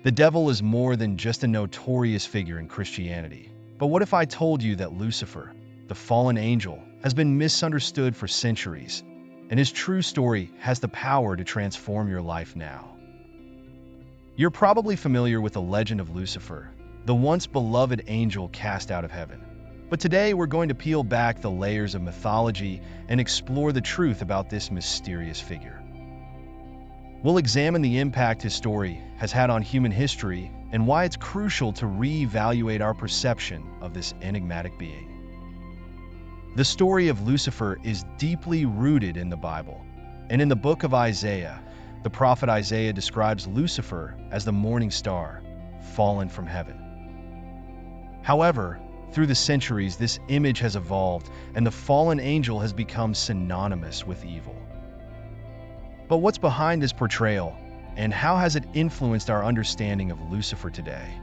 The devil is more than just a notorious figure in Christianity. But what if I told you that Lucifer, the fallen angel, has been misunderstood for centuries, and his true story has the power to transform your life now? You're probably familiar with the legend of Lucifer, the once beloved angel cast out of heaven. But today we're going to peel back the layers of mythology and explore the truth about this mysterious figure. We'll examine the impact his story has had on human history and why it's crucial to reevaluate our perception of this enigmatic being. The story of Lucifer is deeply rooted in the Bible, and in the book of Isaiah, the prophet Isaiah describes Lucifer as the morning star, fallen from heaven. However, through the centuries, this image has evolved, and the fallen angel has become synonymous with evil. But what's behind this portrayal, and how has it influenced our understanding of Lucifer today?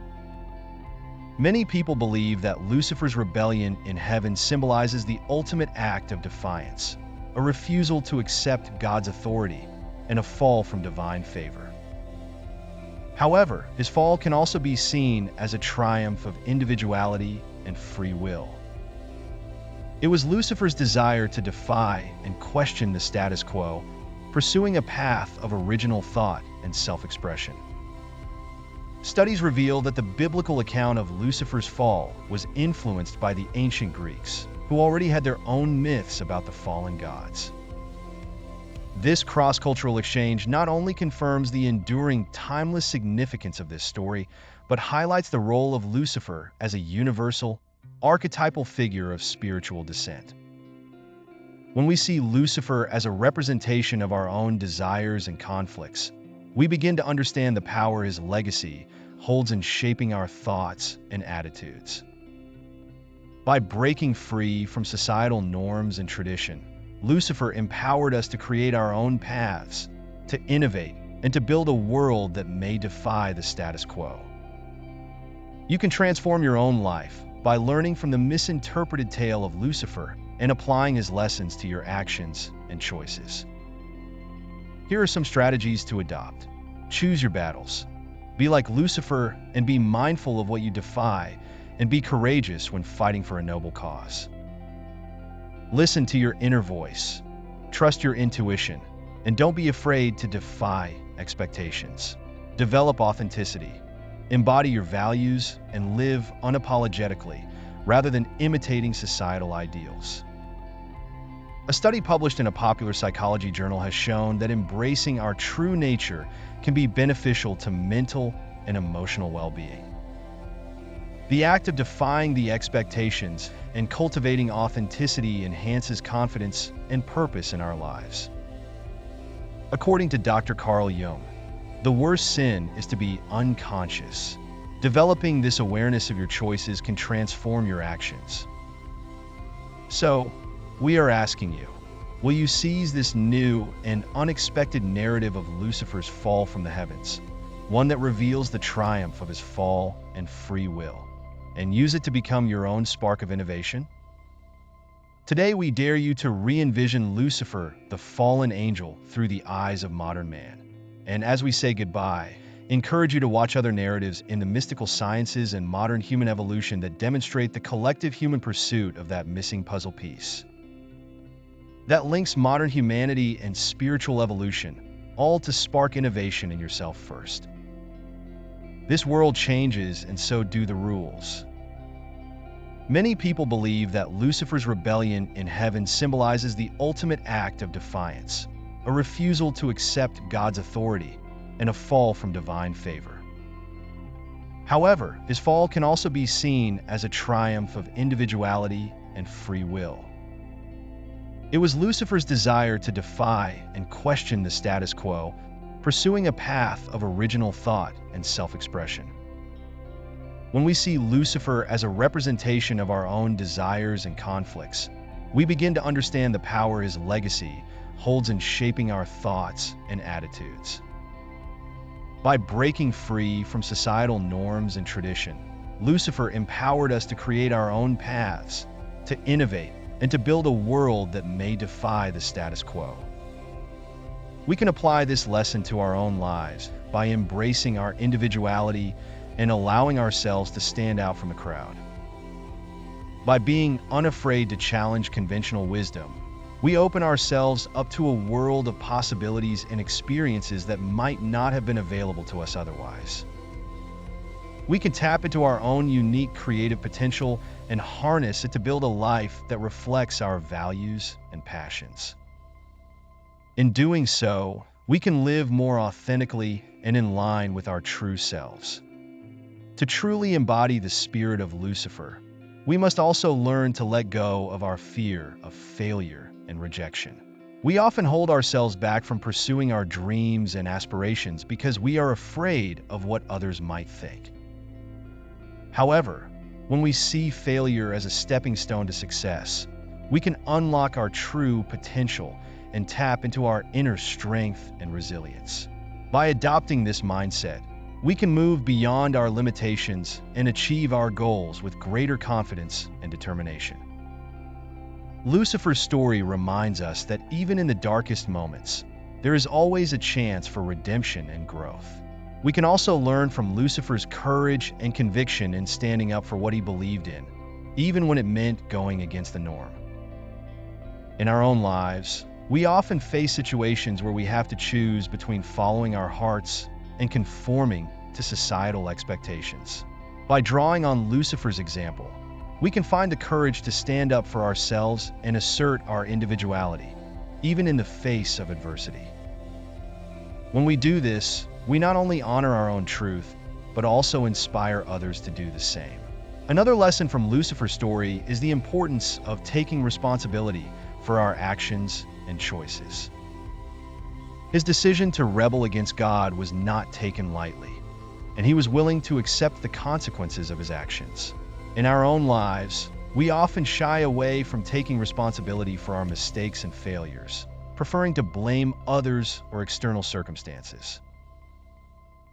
Many people believe that Lucifer's rebellion in heaven symbolizes the ultimate act of defiance, a refusal to accept God's authority, and a fall from divine favor. However, his fall can also be seen as a triumph of individuality and free will. It was Lucifer's desire to defy and question the status quo, pursuing a path of original thought and self-expression. Studies reveal that the biblical account of Lucifer's fall was influenced by the ancient Greeks, who already had their own myths about the fallen gods. This cross-cultural exchange not only confirms the enduring, timeless significance of this story, but highlights the role of Lucifer as a universal, archetypal figure of spiritual descent. When we see Lucifer as a representation of our own desires and conflicts, we begin to understand the power his legacy holds in shaping our thoughts and attitudes. By breaking free from societal norms and tradition, Lucifer empowered us to create our own paths, to innovate, and to build a world that may defy the status quo. You can transform your own life by learning from the misinterpreted tale of Lucifer and applying his lessons to your actions and choices. Here are some strategies to adopt. Choose your battles. Be like Lucifer and be mindful of what you defy, and be courageous when fighting for a noble cause. Listen to your inner voice. Trust your intuition, and don't be afraid to defy expectations. Develop authenticity. Embody your values and live unapologetically, rather than imitating societal ideals. A study published in a popular psychology journal has shown that embracing our true nature can be beneficial to mental and emotional well-being. The act of defying the expectations and cultivating authenticity enhances confidence and purpose in our lives. According to Dr. Carl Jung, the worst sin is to be unconscious. Developing this awareness of your choices can transform your actions. So, we are asking you, will you seize this new and unexpected narrative of Lucifer's fall from the heavens, one that reveals the triumph of his fall and free will, and use it to become your own spark of innovation? Today we dare you to re-envision Lucifer, the fallen angel, through the eyes of modern man. And as we say goodbye, encourage you to watch other narratives in the mystical sciences and modern human evolution that demonstrate the collective human pursuit of that missing puzzle piece that links modern humanity and spiritual evolution, all to spark innovation in yourself first. This world changes, and so do the rules. Many people believe that Lucifer's rebellion in heaven symbolizes the ultimate act of defiance, a refusal to accept God's authority, and a fall from divine favor. However, his fall can also be seen as a triumph of individuality and free will. It was Lucifer's desire to defy and question the status quo, pursuing a path of original thought and self-expression. When we see Lucifer as a representation of our own desires and conflicts, we begin to understand the power his legacy holds in shaping our thoughts and attitudes. By breaking free from societal norms and tradition, Lucifer empowered us to create our own paths, to innovate, and to build a world that may defy the status quo. We can apply this lesson to our own lives by embracing our individuality and allowing ourselves to stand out from the crowd. By being unafraid to challenge conventional wisdom, we open ourselves up to a world of possibilities and experiences that might not have been available to us otherwise. We can tap into our own unique creative potential and harness it to build a life that reflects our values and passions. In doing so, we can live more authentically and in line with our true selves. To truly embody the spirit of Lucifer, we must also learn to let go of our fear of failure and rejection. We often hold ourselves back from pursuing our dreams and aspirations because we are afraid of what others might think. However, when we see failure as a stepping stone to success, we can unlock our true potential and tap into our inner strength and resilience. By adopting this mindset, we can move beyond our limitations and achieve our goals with greater confidence and determination. Lucifer's story reminds us that even in the darkest moments, there is always a chance for redemption and growth. We can also learn from Lucifer's courage and conviction in standing up for what he believed in, even when it meant going against the norm. In our own lives, we often face situations where we have to choose between following our hearts and conforming to societal expectations. By drawing on Lucifer's example, we can find the courage to stand up for ourselves and assert our individuality, even in the face of adversity. When we do this, we not only honor our own truth, but also inspire others to do the same. Another lesson from Lucifer's story is the importance of taking responsibility for our actions and choices. His decision to rebel against God was not taken lightly, and he was willing to accept the consequences of his actions. In our own lives, we often shy away from taking responsibility for our mistakes and failures, preferring to blame others or external circumstances.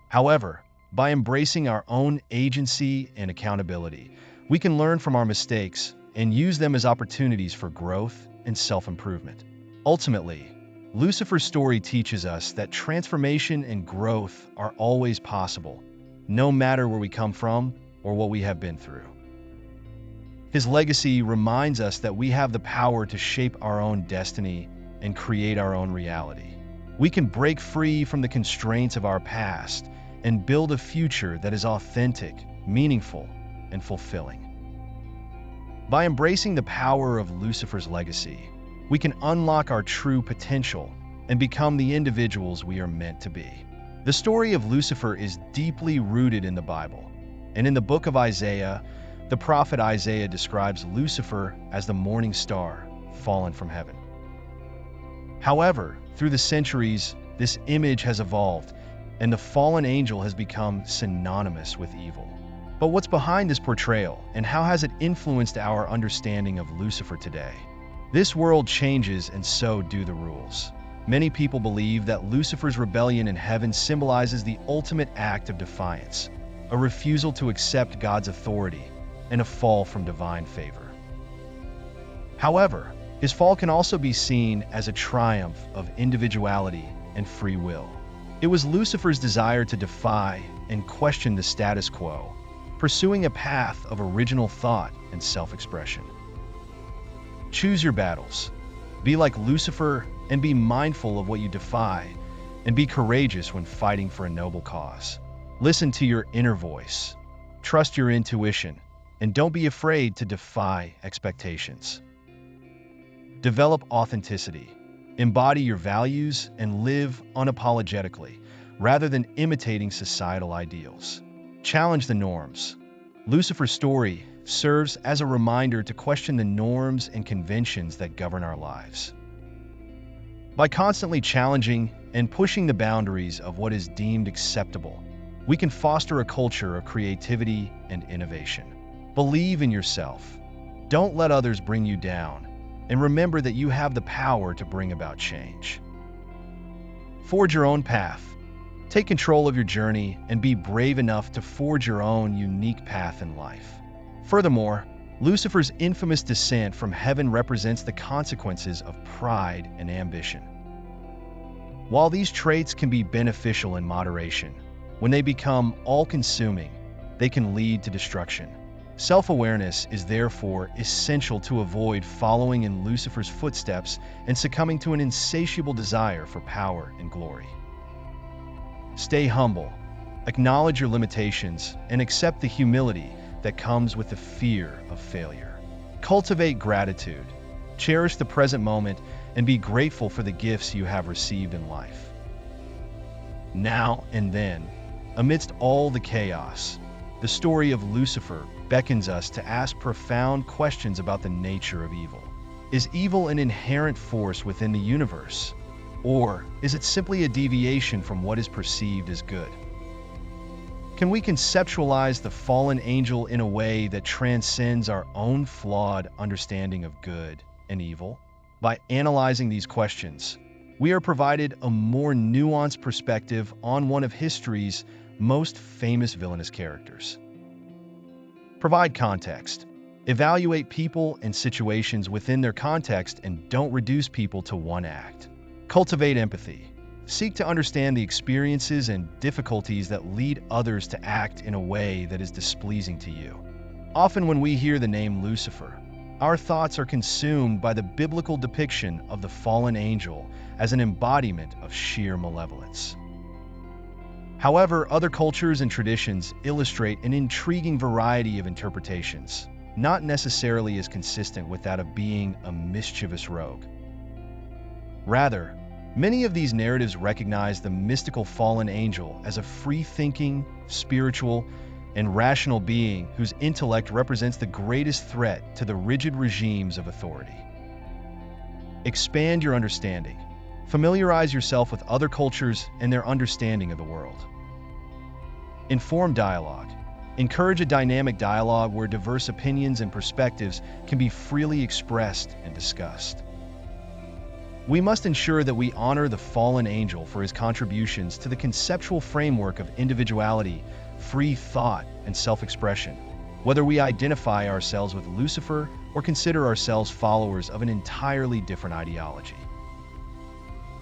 However, by embracing our own agency and accountability, we can learn from our mistakes and use them as opportunities for growth and self-improvement. Ultimately, Lucifer's story teaches us that transformation and growth are always possible, no matter where we come from or what we have been through. His legacy reminds us that we have the power to shape our own destiny and create our own reality. We can break free from the constraints of our past and build a future that is authentic, meaningful, and fulfilling. By embracing the power of Lucifer's legacy, we can unlock our true potential and become the individuals we are meant to be. The story of Lucifer is deeply rooted in the Bible, and in the book of Isaiah, the prophet Isaiah describes Lucifer as the morning star fallen from heaven. However, through the centuries, this image has evolved, and the fallen angel has become synonymous with evil. But what's behind this portrayal, and how has it influenced our understanding of Lucifer today? This world changes, and so do the rules. Many people believe that Lucifer's rebellion in heaven symbolizes the ultimate act of defiance, a refusal to accept God's authority, and a fall from divine favor. However, his fall can also be seen as a triumph of individuality and free will. It was Lucifer's desire to defy and question the status quo, pursuing a path of original thought and self-expression. Choose your battles. Be like Lucifer and be mindful of what you defy, and be courageous when fighting for a noble cause. Listen to your inner voice. Trust your intuition, and don't be afraid to defy expectations. Develop authenticity. Embody your values and live unapologetically, rather than imitating societal ideals. Challenge the norms. Lucifer's story serves as a reminder to question the norms and conventions that govern our lives. By constantly challenging and pushing the boundaries of what is deemed acceptable, we can foster a culture of creativity and innovation. Believe in yourself. Don't let others bring you down, and remember that you have the power to bring about change. Forge your own path. Take control of your journey and be brave enough to forge your own unique path in life. Furthermore, Lucifer's infamous descent from heaven represents the consequences of pride and ambition. While these traits can be beneficial in moderation, when they become all-consuming, they can lead to destruction. Self-awareness is therefore essential to avoid following in Lucifer's footsteps and succumbing to an insatiable desire for power and glory. Stay humble, acknowledge your limitations, and accept the humility that comes with the fear of failure. Cultivate gratitude, cherish the present moment, and be grateful for the gifts you have received in life. Now and then, amidst all the chaos, the story of Lucifer beckons us to ask profound questions about the nature of evil. Is evil an inherent force within the universe? Or is it simply a deviation from what is perceived as good? Can we conceptualize the fallen angel in a way that transcends our own flawed understanding of good and evil? By analyzing these questions, we are provided a more nuanced perspective on one of history's most famous villainous characters. Provide context. Evaluate people and situations within their context and don't reduce people to one act. Cultivate empathy. Seek to understand the experiences and difficulties that lead others to act in a way that is displeasing to you. Often when we hear the name Lucifer, our thoughts are consumed by the biblical depiction of the fallen angel as an embodiment of sheer malevolence. However, other cultures and traditions illustrate an intriguing variety of interpretations, not necessarily as consistent with that of being a mischievous rogue. Rather, many of these narratives recognize the mystical fallen angel as a free-thinking, spiritual, and rational being whose intellect represents the greatest threat to the rigid regimes of authority. Expand your understanding. Familiarize yourself with other cultures and their understanding of the world. Inform dialogue. Encourage a dynamic dialogue where diverse opinions and perspectives can be freely expressed and discussed. We must ensure that we honor the fallen angel for his contributions to the conceptual framework of individuality, free thought, and self-expression, whether we identify ourselves with Lucifer or consider ourselves followers of an entirely different ideology.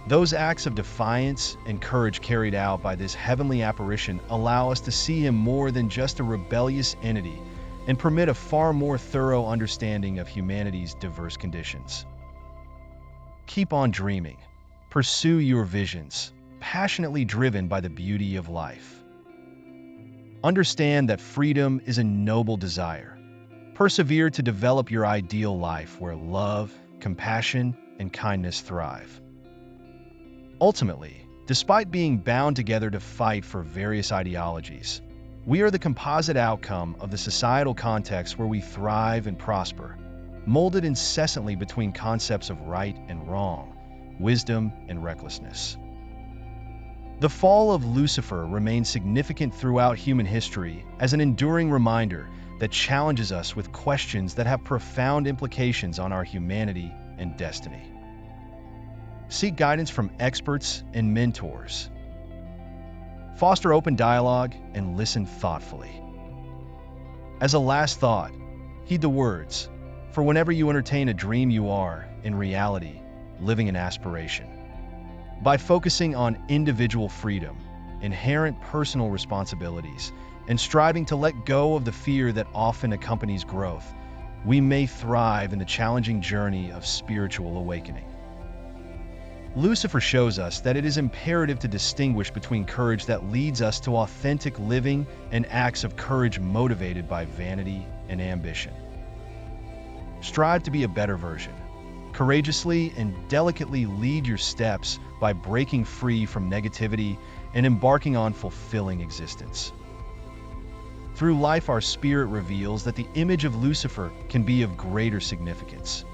Those acts of defiance and courage carried out by this heavenly apparition allow us to see him more than just a rebellious entity and permit a far more thorough understanding of humanity's diverse conditions. Keep on dreaming. Pursue your visions, passionately driven by the beauty of life. Understand that freedom is a noble desire. Persevere to develop your ideal life where love, compassion, and kindness thrive. Ultimately, despite being bound together to fight for various ideologies, we are the composite outcome of the societal context where we thrive and prosper, molded incessantly between concepts of right and wrong, wisdom and recklessness. The fall of Lucifer remains significant throughout human history as an enduring reminder that challenges us with questions that have profound implications on our humanity and destiny. Seek guidance from experts and mentors. Foster open dialogue and listen thoughtfully. As a last thought, heed the words, for whenever you entertain a dream, you are, in reality, living an aspiration. By focusing on individual freedom, inherent personal responsibilities, and striving to let go of the fear that often accompanies growth, we may thrive in the challenging journey of spiritual awakening. Lucifer shows us that it is imperative to distinguish between courage that leads us to authentic living and acts of courage motivated by vanity and ambition. Strive to be a better version. Courageously and delicately lead your steps by breaking free from negativity and embarking on fulfilling existence. Through life, our spirit reveals that the image of Lucifer can be of greater significance.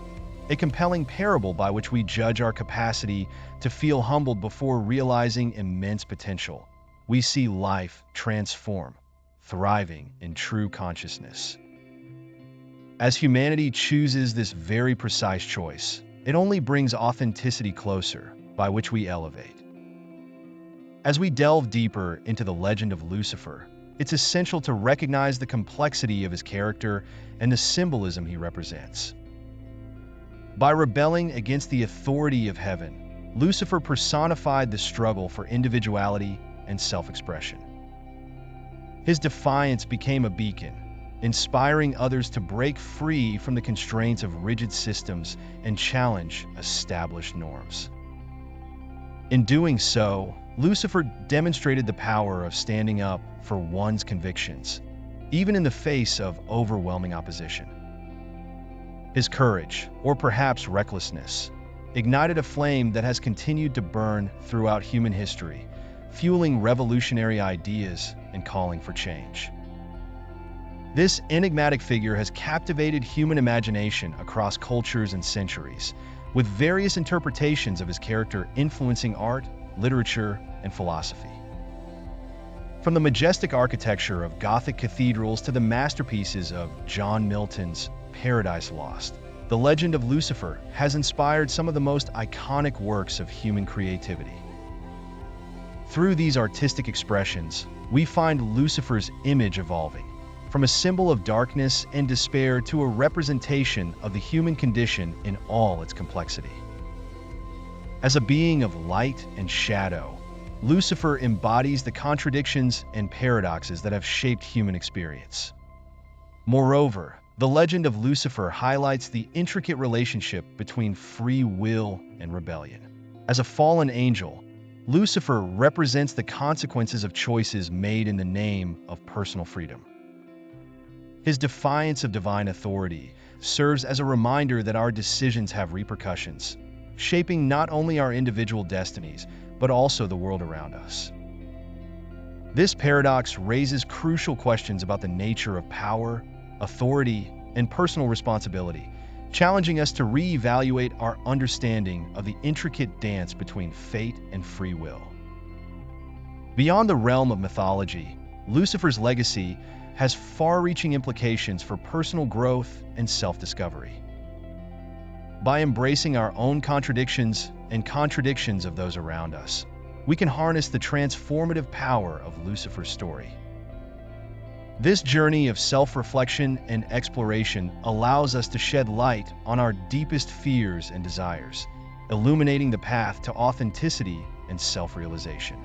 A compelling parable by which we judge our capacity to feel humbled before realizing immense potential. We see life transform, thriving in true consciousness. As humanity chooses this very precise choice, it only brings authenticity closer, by which we elevate. As we delve deeper into the legend of Lucifer, it's essential to recognize the complexity of his character and the symbolism he represents. By rebelling against the authority of heaven, Lucifer personified the struggle for individuality and self-expression. His defiance became a beacon, inspiring others to break free from the constraints of rigid systems and challenge established norms. In doing so, Lucifer demonstrated the power of standing up for one's convictions, even in the face of overwhelming opposition. His courage, or perhaps recklessness, ignited a flame that has continued to burn throughout human history, fueling revolutionary ideas and calling for change. This enigmatic figure has captivated human imagination across cultures and centuries, with various interpretations of his character influencing art, literature, and philosophy. From the majestic architecture of Gothic cathedrals to the masterpieces of John Milton's Paradise Lost, the legend of Lucifer has inspired some of the most iconic works of human creativity. Through these artistic expressions, we find Lucifer's image evolving, from a symbol of darkness and despair to a representation of the human condition in all its complexity. As a being of light and shadow, Lucifer embodies the contradictions and paradoxes that have shaped human experience. Moreover, the legend of Lucifer highlights the intricate relationship between free will and rebellion. As a fallen angel, Lucifer represents the consequences of choices made in the name of personal freedom. His defiance of divine authority serves as a reminder that our decisions have repercussions, shaping not only our individual destinies, but also the world around us. This paradox raises crucial questions about the nature of power, authority, and personal responsibility, challenging us to reevaluate our understanding of the intricate dance between fate and free will. Beyond the realm of mythology, Lucifer's legacy has far-reaching implications for personal growth and self-discovery. By embracing our own contradictions and contradictions of those around us, we can harness the transformative power of Lucifer's story. This journey of self-reflection and exploration allows us to shed light on our deepest fears and desires, illuminating the path to authenticity and self-realization.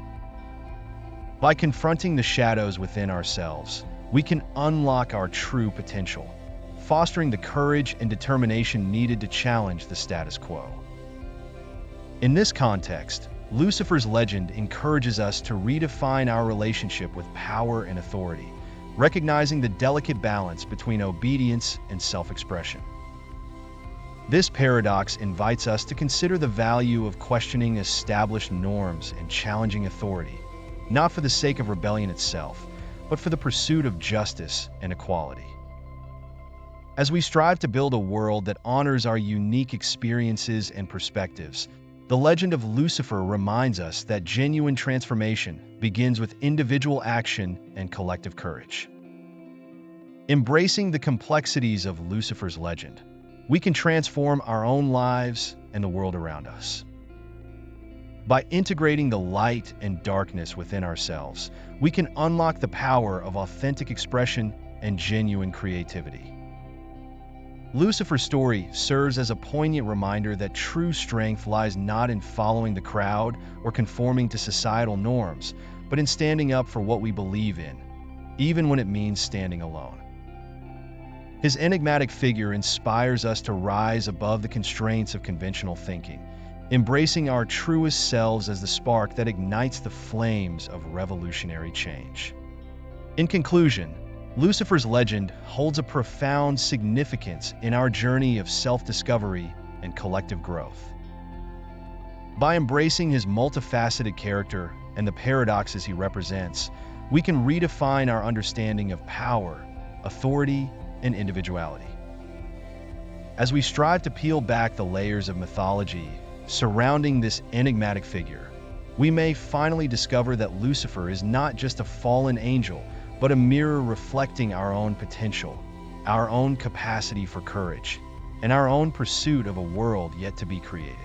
By confronting the shadows within ourselves, we can unlock our true potential, fostering the courage and determination needed to challenge the status quo. In this context, Lucifer's legend encourages us to redefine our relationship with power and authority, recognizing the delicate balance between obedience and self-expression. This paradox invites us to consider the value of questioning established norms and challenging authority, not for the sake of rebellion itself, but for the pursuit of justice and equality. As we strive to build a world that honors our unique experiences and perspectives, the legend of Lucifer reminds us that genuine transformation begins with individual action and collective courage. Embracing the complexities of Lucifer's legend, we can transform our own lives and the world around us. By integrating the light and darkness within ourselves, we can unlock the power of authentic expression and genuine creativity. Lucifer's story serves as a poignant reminder that true strength lies not in following the crowd or conforming to societal norms, but in standing up for what we believe in, even when it means standing alone. His enigmatic figure inspires us to rise above the constraints of conventional thinking, embracing our truest selves as the spark that ignites the flames of revolutionary change. In conclusion, Lucifer's legend holds a profound significance in our journey of self-discovery and collective growth. By embracing his multifaceted character and the paradoxes he represents, we can redefine our understanding of power, authority, and individuality. As we strive to peel back the layers of mythology surrounding this enigmatic figure, we may finally discover that Lucifer is not just a fallen angel, but a mirror reflecting our own potential, our own capacity for courage, and our own pursuit of a world yet to be created.